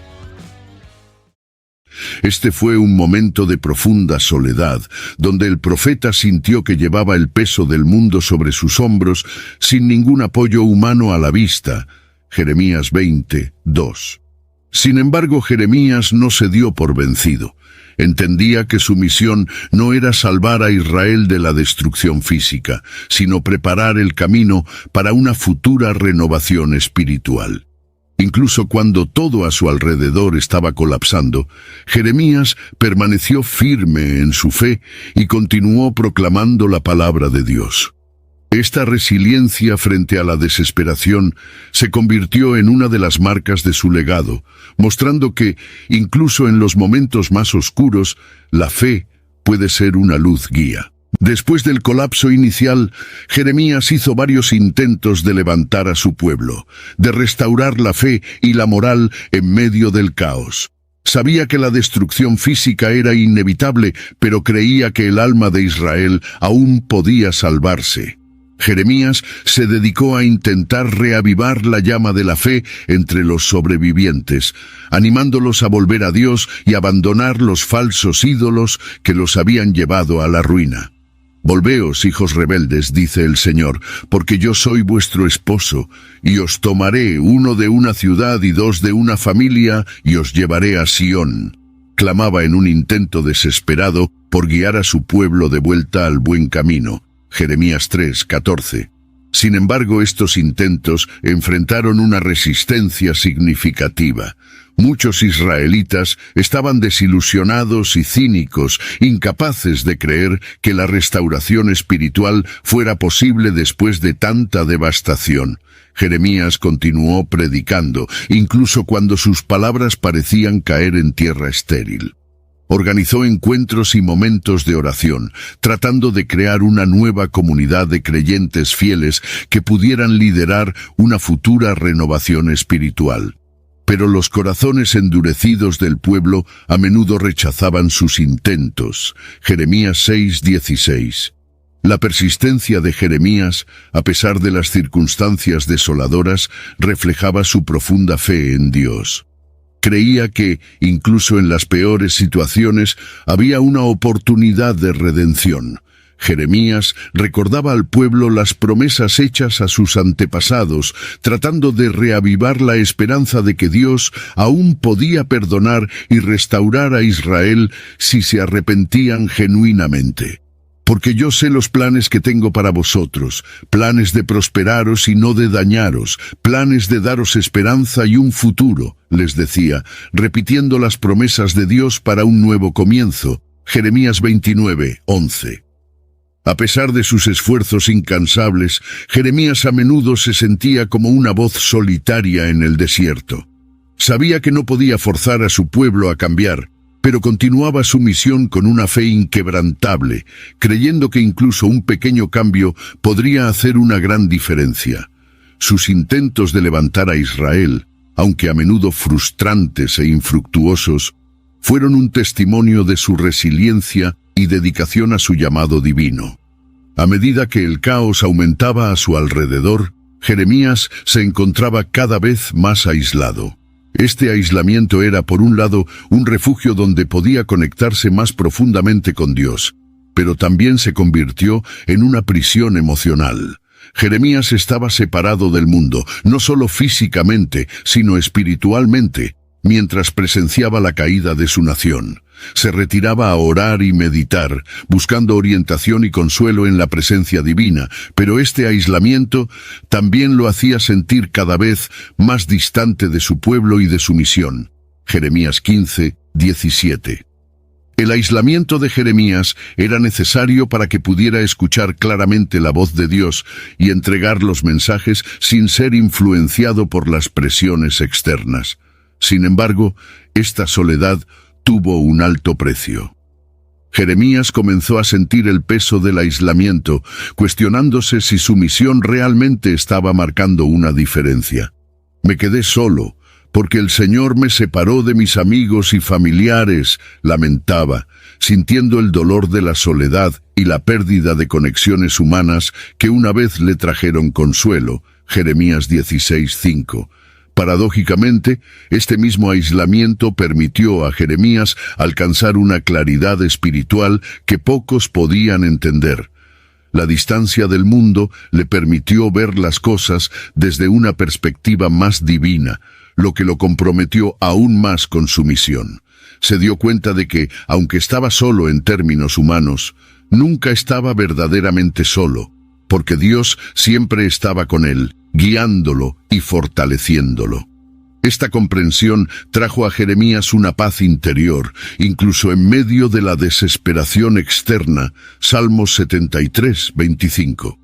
Este fue un momento de profunda soledad, donde el profeta sintió que llevaba el peso del mundo sobre sus hombros sin ningún apoyo humano a la vista. Jeremías 20:2. Sin embargo, Jeremías no se dio por vencido. Entendía que su misión no era salvar a Israel de la destrucción física, sino preparar el camino para una futura renovación espiritual. Incluso cuando todo a su alrededor estaba colapsando, Jeremías permaneció firme en su fe y continuó proclamando la palabra de Dios. Esta resiliencia frente a la desesperación se convirtió en una de las marcas de su legado, mostrando que, incluso en los momentos más oscuros, la fe puede ser una luz guía. Después del colapso inicial, Jeremías hizo varios intentos de levantar a su pueblo, de restaurar la fe y la moral en medio del caos. Sabía que la destrucción física era inevitable, pero creía que el alma de Israel aún podía salvarse. Jeremías se dedicó a intentar reavivar la llama de la fe entre los sobrevivientes, animándolos a volver a Dios y abandonar los falsos ídolos que los habían llevado a la ruina. Volveos, hijos rebeldes, dice el Señor, porque yo soy vuestro esposo, y os tomaré uno de una ciudad y dos de una familia, y os llevaré a Sión. Clamaba en un intento desesperado por guiar a su pueblo de vuelta al buen camino. Jeremías 3:14. Sin embargo, estos intentos enfrentaron una resistencia significativa. Muchos israelitas estaban desilusionados y cínicos, incapaces de creer que la restauración espiritual fuera posible después de tanta devastación. Jeremías continuó predicando, incluso cuando sus palabras parecían caer en tierra estéril. Organizó encuentros y momentos de oración, tratando de crear una nueva comunidad de creyentes fieles que pudieran liderar una futura renovación espiritual. Pero los corazones endurecidos del pueblo a menudo rechazaban sus intentos. Jeremías 6:16. La persistencia de Jeremías, a pesar de las circunstancias desoladoras, reflejaba su profunda fe en Dios. Creía que, incluso en las peores situaciones, había una oportunidad de redención. Jeremías recordaba al pueblo las promesas hechas a sus antepasados, tratando de reavivar la esperanza de que Dios aún podía perdonar y restaurar a Israel si se arrepentían genuinamente. Porque yo sé los planes que tengo para vosotros, planes de prosperaros y no de dañaros, planes de daros esperanza y un futuro, les decía, repitiendo las promesas de Dios para un nuevo comienzo. Jeremías 29:11. A pesar de sus esfuerzos incansables, Jeremías a menudo se sentía como una voz solitaria en el desierto. Sabía que no podía forzar a su pueblo a cambiar, pero continuaba su misión con una fe inquebrantable, creyendo que incluso un pequeño cambio podría hacer una gran diferencia. Sus intentos de levantar a Israel, aunque a menudo frustrantes e infructuosos, fueron un testimonio de su resiliencia y dedicación a su llamado divino. A medida que el caos aumentaba a su alrededor, Jeremías se encontraba cada vez más aislado. Este aislamiento era, por un lado, un refugio donde podía conectarse más profundamente con Dios, pero también se convirtió en una prisión emocional. Jeremías estaba separado del mundo, no solo físicamente, sino espiritualmente, mientras presenciaba la caída de su nación. Se retiraba a orar y meditar, buscando orientación y consuelo en la presencia divina, pero este aislamiento también lo hacía sentir cada vez más distante de su pueblo y de su misión. Jeremías 15:17. El aislamiento de Jeremías era necesario para que pudiera escuchar claramente la voz de Dios y entregar los mensajes sin ser influenciado por las presiones externas. Sin embargo, esta soledad tuvo un alto precio. Jeremías comenzó a sentir el peso del aislamiento, cuestionándose si su misión realmente estaba marcando una diferencia. Me quedé solo, porque el Señor me separó de mis amigos y familiares, lamentaba, sintiendo el dolor de la soledad y la pérdida de conexiones humanas que una vez le trajeron consuelo. Jeremías 16:5. Paradójicamente, este mismo aislamiento permitió a Jeremías alcanzar una claridad espiritual que pocos podían entender. La distancia del mundo le permitió ver las cosas desde una perspectiva más divina, lo que lo comprometió aún más con su misión. Se dio cuenta de que, aunque estaba solo en términos humanos, nunca estaba verdaderamente solo, porque Dios siempre estaba con él, guiándolo y fortaleciéndolo. Esta comprensión trajo a Jeremías una paz interior, incluso en medio de la desesperación externa. Salmos 73:25.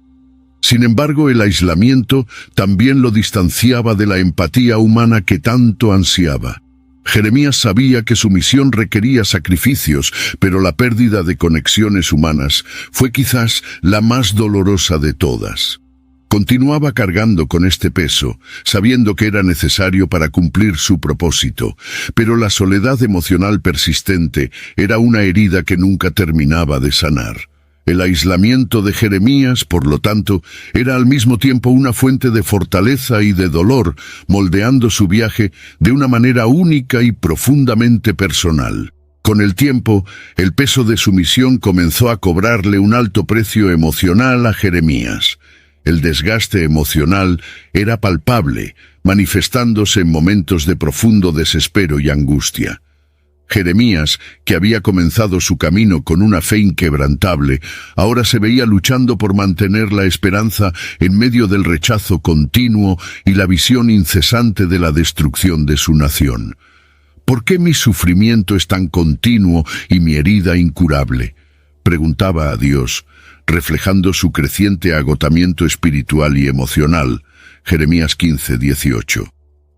Sin embargo, el aislamiento también lo distanciaba de la empatía humana que tanto ansiaba. Jeremías sabía que su misión requería sacrificios, pero la pérdida de conexiones humanas fue quizás la más dolorosa de todas. Continuaba cargando con este peso, sabiendo que era necesario para cumplir su propósito, pero la soledad emocional persistente era una herida que nunca terminaba de sanar. El aislamiento de Jeremías, por lo tanto, era al mismo tiempo una fuente de fortaleza y de dolor, moldeando su viaje de una manera única y profundamente personal. Con el tiempo, el peso de su misión comenzó a cobrarle un alto precio emocional a Jeremías. El desgaste emocional era palpable, manifestándose en momentos de profundo desespero y angustia. Jeremías, que había comenzado su camino con una fe inquebrantable, ahora se veía luchando por mantener la esperanza en medio del rechazo continuo y la visión incesante de la destrucción de su nación. ¿Por qué mi sufrimiento es tan continuo y mi herida incurable?, preguntaba a Dios, reflejando su creciente agotamiento espiritual y emocional. Jeremías 15:18.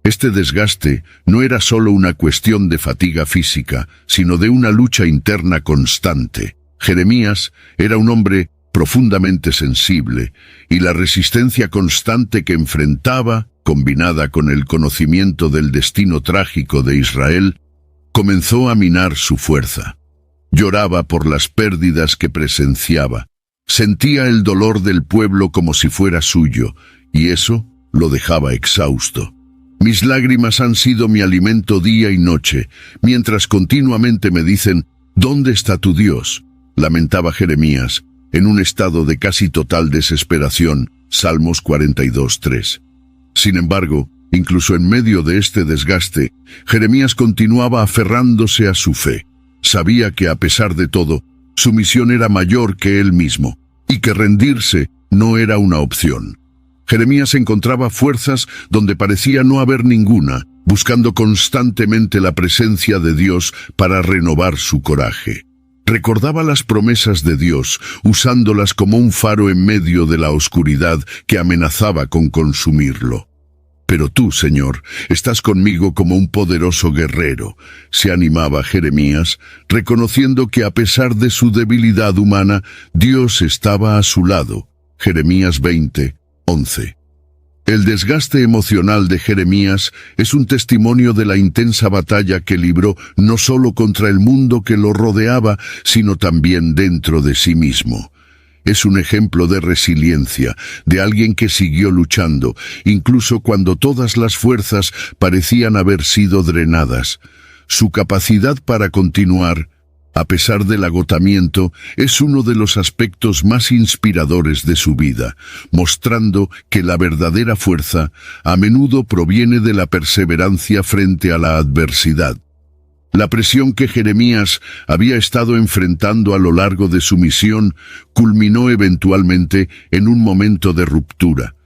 Este desgaste no era solo una cuestión de fatiga física, sino de una lucha interna constante. Jeremías era un hombre profundamente sensible, y la resistencia constante que enfrentaba, combinada con el conocimiento del destino trágico de Israel, comenzó a minar su fuerza. Lloraba por las pérdidas que presenciaba. Sentía el dolor del pueblo como si fuera suyo, y eso lo dejaba exhausto. Mis lágrimas han sido mi alimento día y noche, mientras continuamente me dicen, ¿dónde está tu Dios?, lamentaba Jeremías, en un estado de casi total desesperación. Salmos 42:3. Sin embargo, incluso en medio de este desgaste, Jeremías continuaba aferrándose a su fe. Sabía que, a pesar de todo, su misión era mayor que él mismo, y que rendirse no era una opción. Jeremías encontraba fuerzas donde parecía no haber ninguna, buscando constantemente la presencia de Dios para renovar su coraje. Recordaba las promesas de Dios, usándolas como un faro en medio de la oscuridad que amenazaba con consumirlo. Pero tú, Señor, estás conmigo como un poderoso guerrero, se animaba Jeremías, reconociendo que a pesar de su debilidad humana, Dios estaba a su lado. Jeremías 20:11. El desgaste emocional de Jeremías es un testimonio de la intensa batalla que libró no solo contra el mundo que lo rodeaba, sino también dentro de sí mismo. Es un ejemplo de resiliencia, de alguien que siguió luchando, incluso cuando todas las fuerzas parecían haber sido drenadas. Su capacidad para continuar, a pesar del agotamiento, es uno de los aspectos más inspiradores de su vida, mostrando que la verdadera fuerza a menudo proviene de la perseverancia frente a la adversidad. La presión que Jeremías había estado enfrentando a lo largo de su misión culminó eventualmente en un momento de ruptura.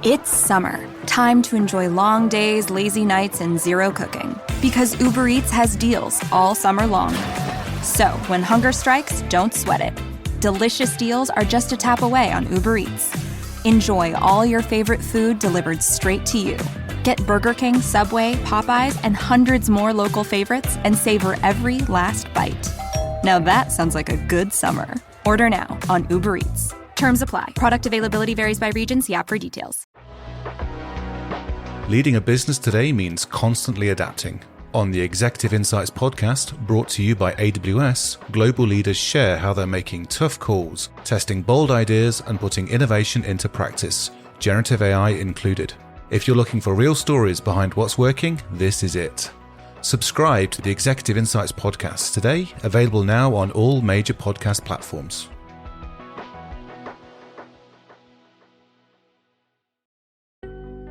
It's summer. Time to enjoy long days, lazy nights, and zero cooking. Because Uber Eats has deals all summer long. So, when hunger strikes, don't sweat it. Delicious deals are just a tap away on Uber Eats. Enjoy all your favorite food delivered straight to you. Get Burger King, Subway, Popeyes, and hundreds more local favorites and savor every last bite. Now that sounds like a good summer. Order now on Uber Eats. Terms apply. Product availability varies by region. See app for details. Leading a business today means constantly adapting. On the Executive Insights podcast, brought to you by AWS, global leaders share how they're making tough calls, testing bold ideas, and putting innovation into practice, generative AI included. If you're looking for real stories behind what's working, this is it. Subscribe to the Executive Insights podcast today, available now on all major podcast platforms.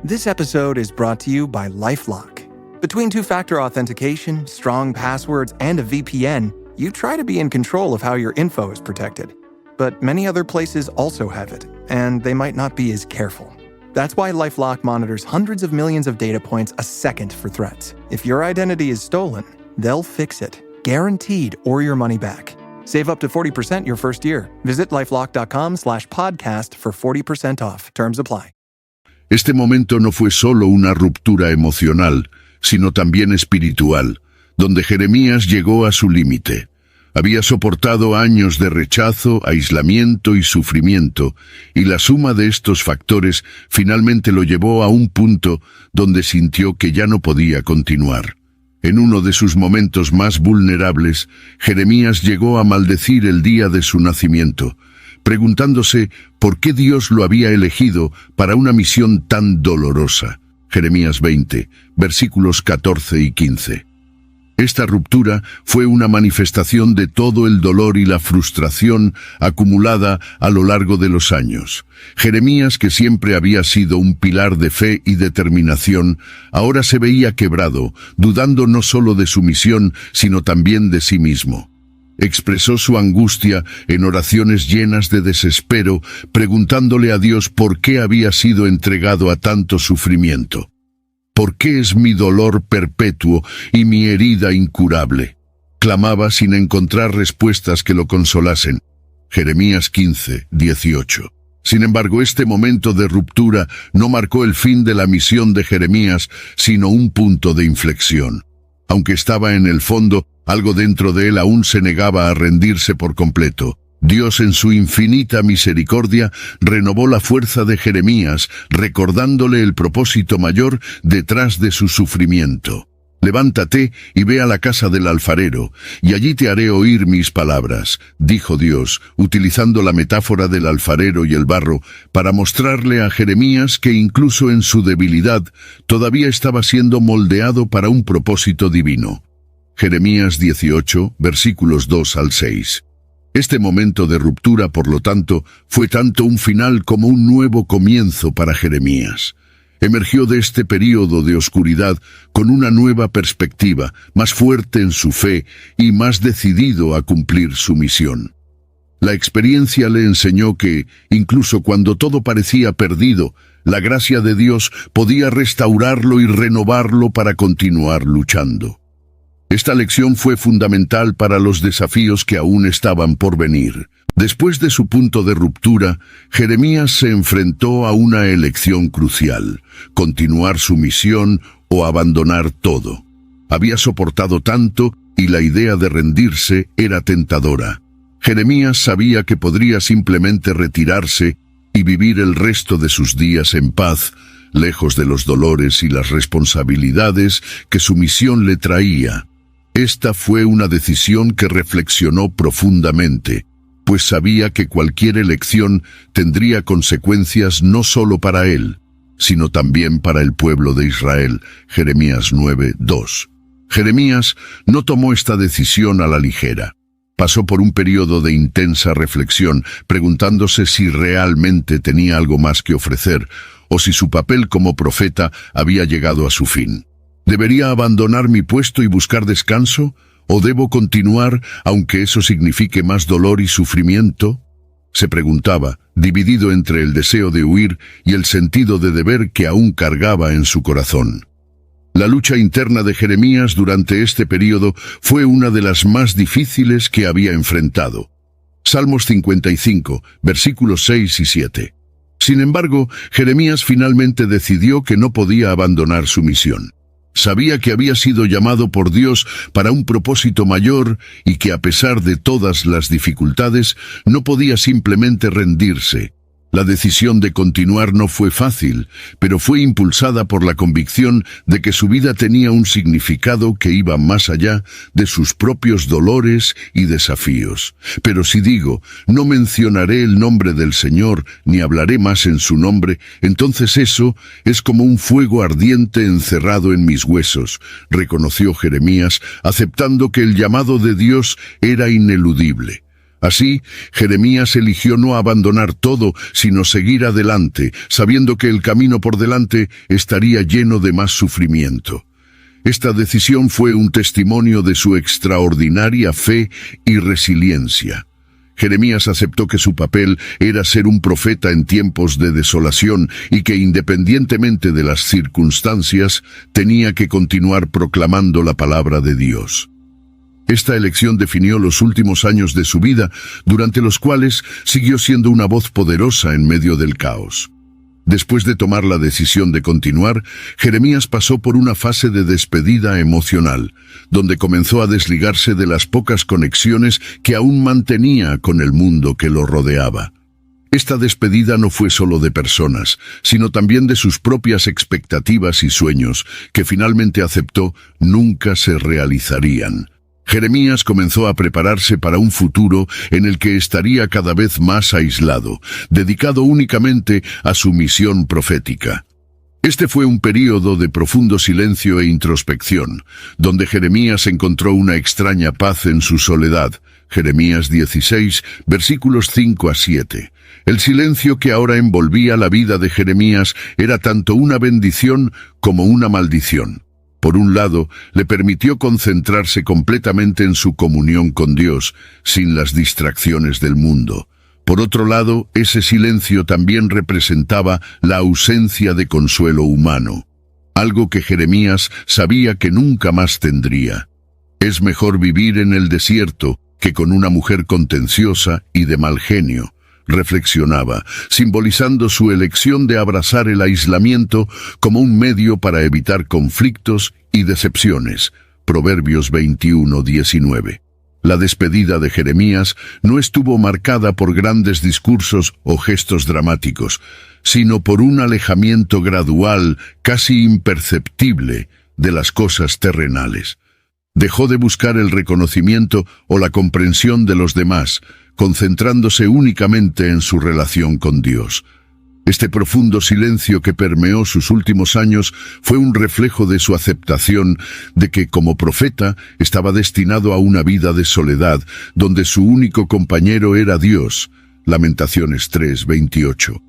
This episode is brought to you by LifeLock. Between two-factor authentication, strong passwords, and a VPN, you try to be in control of how your info is protected. But many other places also have it, and they might not be as careful. That's why LifeLock monitors hundreds of millions of data points a second for threats. If your identity is stolen, they'll fix it, guaranteed, or your money back. Save up to 40% your first year. Visit LifeLock.com/podcast for 40% off. Terms apply. Este momento no fue solo una ruptura emocional, sino también espiritual, donde Jeremías llegó a su límite. Había soportado años de rechazo, aislamiento y sufrimiento, y la suma de estos factores finalmente lo llevó a un punto donde sintió que ya no podía continuar. En uno de sus momentos más vulnerables, Jeremías llegó a maldecir el día de su nacimiento, preguntándose por qué Dios lo había elegido para una misión tan dolorosa. Jeremías 20, versículos 14 y 15. Esta ruptura fue una manifestación de todo el dolor y la frustración acumulada a lo largo de los años. Jeremías, que siempre había sido un pilar de fe y determinación, ahora se veía quebrado, dudando no solo de su misión, sino también de sí mismo. Expresó su angustia en oraciones llenas de desespero, preguntándole a Dios por qué había sido entregado a tanto sufrimiento. ¿Por qué es mi dolor perpetuo y mi herida incurable? Clamaba sin encontrar respuestas que lo consolasen. Jeremías 15, 18. Sin embargo, este momento de ruptura no marcó el fin de la misión de Jeremías, sino un punto de inflexión. Aunque estaba en el fondo, algo dentro de él aún se negaba a rendirse por completo. Dios, en su infinita misericordia, renovó la fuerza de Jeremías, recordándole el propósito mayor detrás de su sufrimiento. «Levántate y ve a la casa del alfarero, y allí te haré oír mis palabras», dijo Dios, utilizando la metáfora del alfarero y el barro para mostrarle a Jeremías que incluso en su debilidad todavía estaba siendo moldeado para un propósito divino. Jeremías 18, versículos 2 al 6. Este momento de ruptura, por lo tanto, fue tanto un final como un nuevo comienzo para Jeremías. Emergió de este período de oscuridad con una nueva perspectiva, más fuerte en su fe y más decidido a cumplir su misión. La experiencia le enseñó que, incluso cuando todo parecía perdido, la gracia de Dios podía restaurarlo y renovarlo para continuar luchando. Esta lección fue fundamental para los desafíos que aún estaban por venir. Después de su punto de ruptura, Jeremías se enfrentó a una elección crucial: continuar su misión o abandonar todo. Había soportado tanto y la idea de rendirse era tentadora. Jeremías sabía que podría simplemente retirarse y vivir el resto de sus días en paz, lejos de los dolores y las responsabilidades que su misión le traía. Esta fue una decisión que reflexionó profundamente, pues sabía que cualquier elección tendría consecuencias no solo para él, sino también para el pueblo de Israel. Jeremías 9, 2. Jeremías no tomó esta decisión a la ligera. Pasó por un periodo de intensa reflexión, preguntándose si realmente tenía algo más que ofrecer, o si su papel como profeta había llegado a su fin. ¿Debería abandonar mi puesto y buscar descanso? ¿O debo continuar, aunque eso signifique más dolor y sufrimiento? Se preguntaba, dividido entre el deseo de huir y el sentido de deber que aún cargaba en su corazón. La lucha interna de Jeremías durante este período fue una de las más difíciles que había enfrentado. Salmos 55, versículos 6 y 7. Sin embargo, Jeremías finalmente decidió que no podía abandonar su misión. Sabía que había sido llamado por Dios para un propósito mayor y que a pesar de todas las dificultades, no podía simplemente rendirse. La decisión de continuar no fue fácil, pero fue impulsada por la convicción de que su vida tenía un significado que iba más allá de sus propios dolores y desafíos. Pero si digo, no mencionaré el nombre del Señor, ni hablaré más en su nombre, entonces eso es como un fuego ardiente encerrado en mis huesos, reconoció Jeremías, aceptando que el llamado de Dios era ineludible. Así, Jeremías eligió no abandonar todo, sino seguir adelante, sabiendo que el camino por delante estaría lleno de más sufrimiento. Esta decisión fue un testimonio de su extraordinaria fe y resiliencia. Jeremías aceptó que su papel era ser un profeta en tiempos de desolación y que, independientemente de las circunstancias, tenía que continuar proclamando la palabra de Dios. Esta elección definió los últimos años de su vida, durante los cuales siguió siendo una voz poderosa en medio del caos. Después de tomar la decisión de continuar, Jeremías pasó por una fase de despedida emocional, donde comenzó a desligarse de las pocas conexiones que aún mantenía con el mundo que lo rodeaba. Esta despedida no fue solo de personas, sino también de sus propias expectativas y sueños, que finalmente aceptó nunca se realizarían. Jeremías comenzó a prepararse para un futuro en el que estaría cada vez más aislado, dedicado únicamente a su misión profética. Este fue un período de profundo silencio e introspección, donde Jeremías encontró una extraña paz en su soledad. Jeremías 16, versículos 5 a 7. El silencio que ahora envolvía la vida de Jeremías era tanto una bendición como una maldición. Por un lado, le permitió concentrarse completamente en su comunión con Dios, sin las distracciones del mundo. Por otro lado, ese silencio también representaba la ausencia de consuelo humano, algo que Jeremías sabía que nunca más tendría. Es mejor vivir en el desierto que con una mujer contenciosa y de mal genio, reflexionaba, simbolizando su elección de abrazar el aislamiento como un medio para evitar conflictos y decepciones. Proverbios 21:19. La despedida de Jeremías no estuvo marcada por grandes discursos o gestos dramáticos, sino por un alejamiento gradual, casi imperceptible, de las cosas terrenales. Dejó de buscar el reconocimiento o la comprensión de los demás, concentrándose únicamente en su relación con Dios. Este profundo silencio que permeó sus últimos años fue un reflejo de su aceptación de que, como profeta, estaba destinado a una vida de soledad, donde su único compañero era Dios. Lamentaciones 3:28.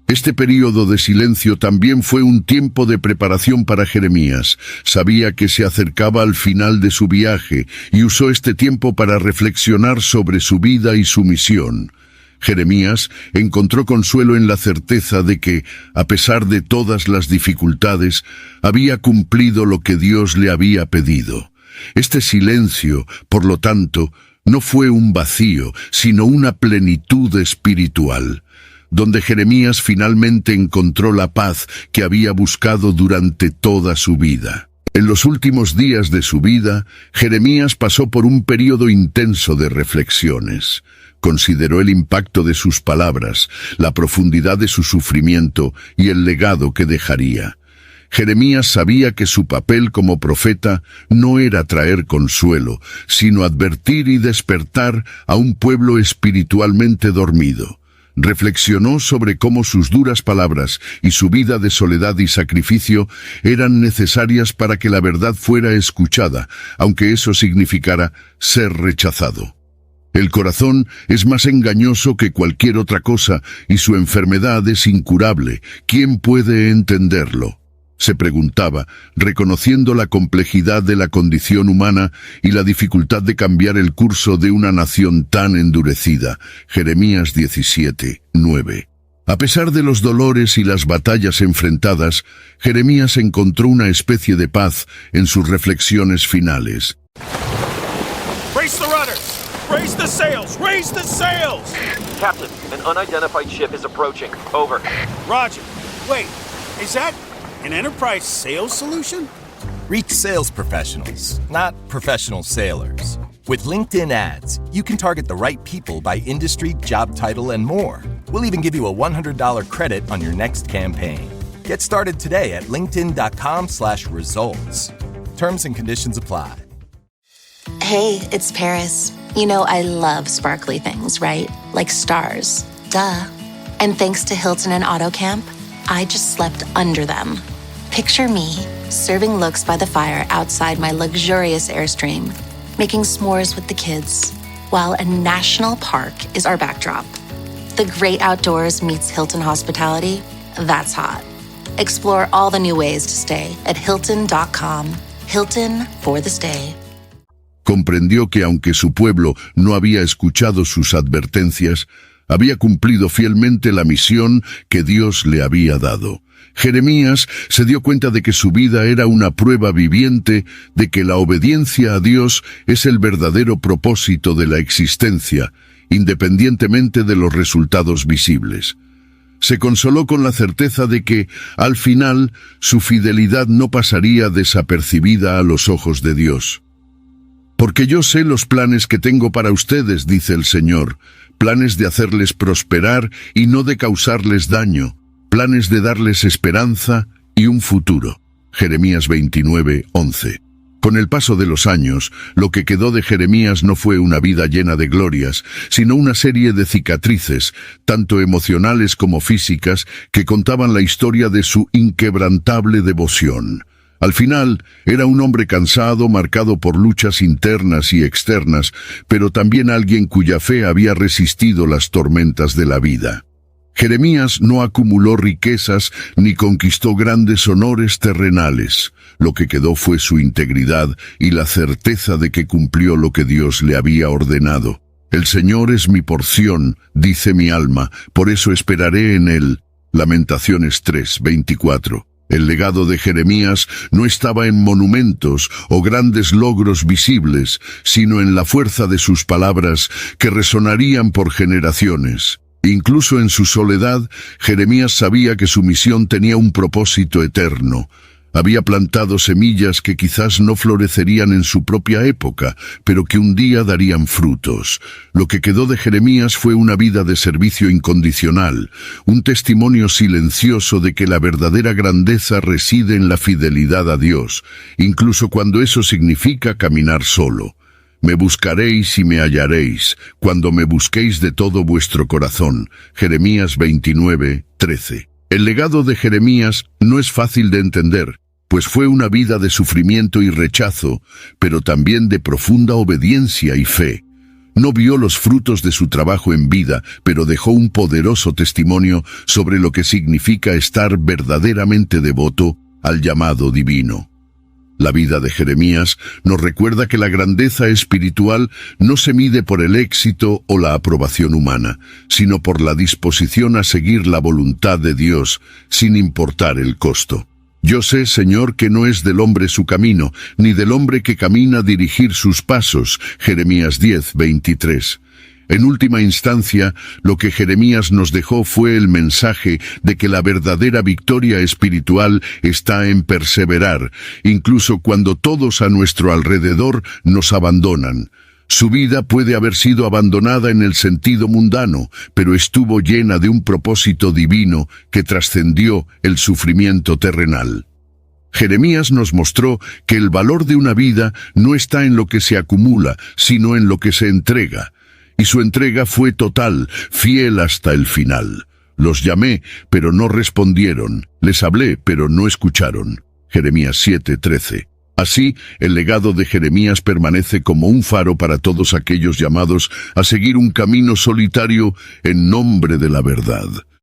Este período de silencio también fue un tiempo de preparación para Jeremías. Sabía que se acercaba al final de su viaje y usó este tiempo para reflexionar sobre su vida y su misión. Jeremías encontró consuelo en la certeza de que, a pesar de todas las dificultades, había cumplido lo que Dios le había pedido. Este silencio, por lo tanto, no fue un vacío, sino una plenitud espiritual, donde Jeremías finalmente encontró la paz que había buscado durante toda su vida. En los últimos días de su vida, Jeremías pasó por un período intenso de reflexiones. Consideró el impacto de sus palabras, la profundidad de su sufrimiento y el legado que dejaría. Jeremías sabía que su papel como profeta no era traer consuelo, sino advertir y despertar a un pueblo espiritualmente dormido. Reflexionó sobre cómo sus duras palabras y su vida de soledad y sacrificio eran necesarias para que la verdad fuera escuchada, aunque eso significara ser rechazado. El corazón es más engañoso que cualquier otra cosa y su enfermedad es incurable. ¿Quién puede entenderlo?, se preguntaba, reconociendo la complejidad de la condición humana y la dificultad de cambiar el curso de una nación tan endurecida. Jeremías 17:9. A pesar de los dolores y las batallas enfrentadas, Jeremías encontró una especie de paz en sus reflexiones finales. Brace the rudders! Raise the sails! Raise the sails! Captain, an unidentified ship is approaching. Over. Roger. Wait, is that an enterprise sales solution? Reach sales professionals, not professional sailors. With LinkedIn ads, you can target the right people by industry, job title, and more. We'll even give you a $100 credit on your next campaign. Get started today at linkedin.com/results. Terms and conditions apply. Hey, it's Paris. You know I love sparkly things, right? Like stars. Duh. And thanks to Hilton and AutoCamp, I just slept under them. Picture me, serving looks by the fire outside my luxurious Airstream, making s'mores with the kids, while a national park is our backdrop. The great outdoors meets Hilton hospitality. That's hot. Explore all the new ways to stay at Hilton.com. Hilton for the stay. Comprendió que aunque su pueblo no había escuchado sus advertencias, había cumplido fielmente la misión que Dios le había dado. Jeremías se dio cuenta de que su vida era una prueba viviente de que la obediencia a Dios es el verdadero propósito de la existencia, independientemente de los resultados visibles. Se consoló con la certeza de que, al final, su fidelidad no pasaría desapercibida a los ojos de Dios. Porque yo sé los planes que tengo para ustedes, dice el Señor, planes de hacerles prosperar y no de causarles daño, planes de darles esperanza y un futuro. Jeremías 29:11. Con el paso de los años, lo que quedó de Jeremías no fue una vida llena de glorias, sino una serie de cicatrices, tanto emocionales como físicas, que contaban la historia de su inquebrantable devoción. Al final, era un hombre cansado, marcado por luchas internas y externas, pero también alguien cuya fe había resistido las tormentas de la vida. Jeremías no acumuló riquezas ni conquistó grandes honores terrenales. Lo que quedó fue su integridad y la certeza de que cumplió lo que Dios le había ordenado. El Señor es mi porción, dice mi alma, por eso esperaré en Él. Lamentaciones 3:24. El legado de Jeremías no estaba en monumentos o grandes logros visibles, sino en la fuerza de sus palabras que resonarían por generaciones. Incluso en su soledad, Jeremías sabía que su misión tenía un propósito eterno. Había plantado semillas que quizás no florecerían en su propia época, pero que un día darían frutos. Lo que quedó de Jeremías fue una vida de servicio incondicional, un testimonio silencioso de que la verdadera grandeza reside en la fidelidad a Dios, incluso cuando eso significa caminar solo. Me buscaréis y me hallaréis, cuando me busquéis de todo vuestro corazón. Jeremías 29:13. El legado de Jeremías no es fácil de entender, pues fue una vida de sufrimiento y rechazo, pero también de profunda obediencia y fe. No vio los frutos de su trabajo en vida, pero dejó un poderoso testimonio sobre lo que significa estar verdaderamente devoto al llamado divino. La vida de Jeremías nos recuerda que la grandeza espiritual no se mide por el éxito o la aprobación humana, sino por la disposición a seguir la voluntad de Dios, sin importar el costo. Yo sé, Señor, que no es del hombre su camino, ni del hombre que camina dirigir sus pasos. Jeremías 10:23. En última instancia, lo que Jeremías nos dejó fue el mensaje de que la verdadera victoria espiritual está en perseverar, incluso cuando todos a nuestro alrededor nos abandonan. Su vida puede haber sido abandonada en el sentido mundano, pero estuvo llena de un propósito divino que trascendió el sufrimiento terrenal. Jeremías nos mostró que el valor de una vida no está en lo que se acumula, sino en lo que se entrega. Y su entrega fue total, fiel hasta el final. Los llamé, pero no respondieron. Les hablé, pero no escucharon. Jeremías 7:13. Así, el legado de Jeremías permanece como un faro para todos aquellos llamados a seguir un camino solitario en nombre de la verdad.